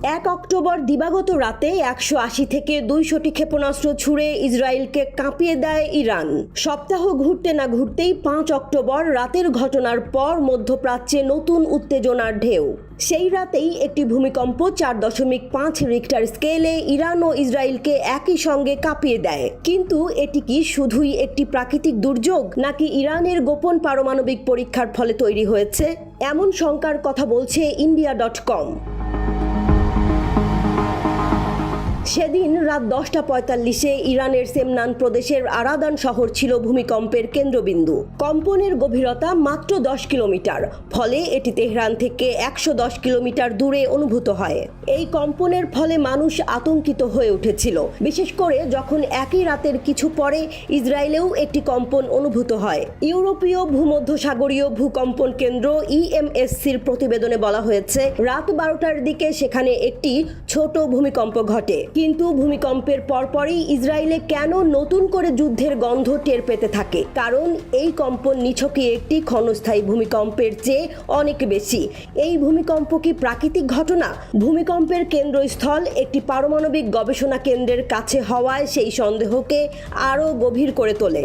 1 October দিবাগত রাতে 180 থেকে 200টি ক্ষেপণাস্ত্র ছুড়ে ইসরায়েলকে কাঁপিয়ে দেয় ইরান। সপ্তাহ ঘুরতে না ঘুরতেই 5 অক্টোবর রাতের ঘটনার পর মধ্যপ্রাচ্যে নতুন উত্তেজনার ঢেউ। সেই রাতেই একটি ভূমিকম্প 4.5 রিক্টার স্কেলে ইরান ও ইসরায়েলকে একই সঙ্গে কাঁপিয়ে দেয়। কিন্তু এটি কি শুধুই একটি প্রাকৃতিক দুর্যোগ, নাকি ইরানের গোপন পারমাণবিক পরীক্ষার ফলে তৈরি হয়েছে? এমন শঙ্কার কথা বলছে India.com। সেদিন রাত 10:45-এ ইরানের সেমনান প্রদেশের আরাদান শহর ছিল ভূমিকম্পের কেন্দ্রবিন্দু। কম্পনের গভীরতা মাত্র 10 কিলোমিটার, ফলে এটি তেহরান থেকে 110 কিলোমিটার দূরে অনুভূত হয়। এই কম্পনের ফলে মানুষ আতঙ্কিত হয়ে উঠেছিল, বিশেষ করে যখন একই রাতের কিছু পরে ইসরায়েলেও একটি কম্পন অনুভূত হয়। ইউরোপীয় ভূমধ্যসাগরীয় ভূকম্পন কেন্দ্র EMSCর প্রতিবেদনে বলা হয়েছে, রাত 12টার দিকে সেখানে একটি ছোট ভূমিকম্প ঘটে। কিন্তু ভূমিকম্পের পরপরই ইসরায়েলে কেন নতুন করে যুদ্ধের গন্ধ টের পেতে থাকে? কারণ এই কম্পন নিছকই একটি ক্ষণস্থায়ী ভূমিকম্পের চেয়ে অনেক বেশি। এই ভূমিকম্প কি প্রাকৃতিক ঘটনা? ভূমিকম্পের কেন্দ্রস্থল একটি পারমাণবিক গবেষণা কেন্দ্রের কাছে হওয়ায় সেই সন্দেহকে আরও গভীর করে তোলে।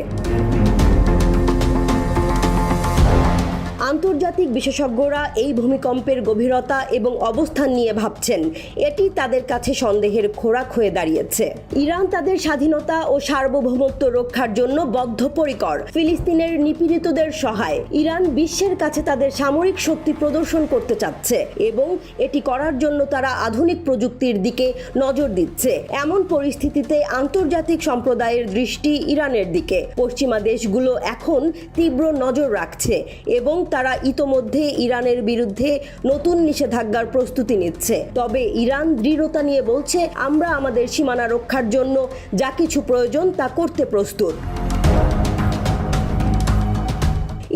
আন্তর্জাতিক বিশেষজ্ঞরা এই ভূমিকম্পের গভীরতা এবং অবস্থান নিয়ে ভাবছেন। এটি তাদের কাছে সন্দেহের খোরাক হয়ে দাঁড়িয়েছে। ইরান তাদের স্বাধীনতা ও সার্বভৌমত্ব রক্ষার জন্য বদ্ধপরিকর। ফিলিস্তিনের নিপীড়িতদের সহায় ইরান বিশ্বের কাছে তাদের সামরিক শক্তি প্রদর্শন করতে চাচ্ছে এবং এটি করার জন্য তারা আধুনিক প্রযুক্তির দিকে নজর দিচ্ছে। এমন পরিস্থিতিতে আন্তর্জাতিক সম্প্রদায়ের দৃষ্টি ইরানের দিকে। পশ্চিমা দেশগুলো এখন তীব্র নজর রাখছে এবং তারা ইতোমধ্যে ইরানের বিরুদ্ধে নতুন নিষেধাজ্ঞার প্রস্তুতি নিচ্ছে। তবে ইরান দৃঢ়তা নিয়ে বলছে, আমরা আমাদের সীমানা রক্ষার জন্য যা কিছু প্রয়োজন তা করতে প্রস্তুত।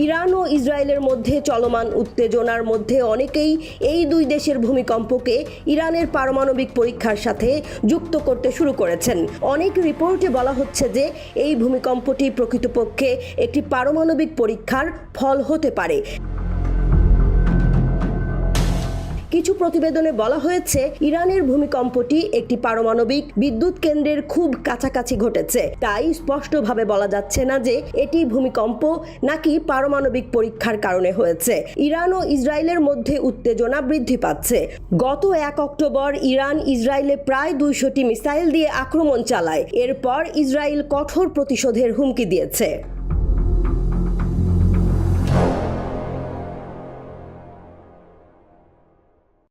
ইরান ও ইসরায়েলের মধ্যে চলমান উত্তেজনার মধ্যে অনেকেই এই দুই দেশের ভূমিকম্পকে ইরানের পারমাণবিক পরীক্ষার সাথে যুক্ত করতে শুরু করেছেন। অনেক রিপোর্টে বলা হচ্ছে যে এই ভূমিকম্পটি প্রকৃতপক্ষে একটি পারমাণবিক পরীক্ষার ফল হতে পারে। কিছু প্রতিবেদনে বলা হয়েছে, ইরানের ভূমিকম্পটি একটি পারমাণবিক বিদ্যুৎ কেন্দ্রের খুব কাছাকাছি ঘটেছে। তাই স্পষ্টভাবে বলা যাচ্ছে না যে এটি ভূমিকম্প নাকি পারমাণবিক পরীক্ষার কারণে হয়েছে। ইরান ও ইসরায়েলের মধ্যে উত্তেজনা বৃদ্ধি পাচ্ছে। গত 1 অক্টোবর ইরান ইসরায়েলে প্রায় 200টি মিসাইল দিয়ে আক্রমণ চালায়। এরপর ইসরায়েল কঠোর প্রতিশোধের হুমকি দিয়েছে।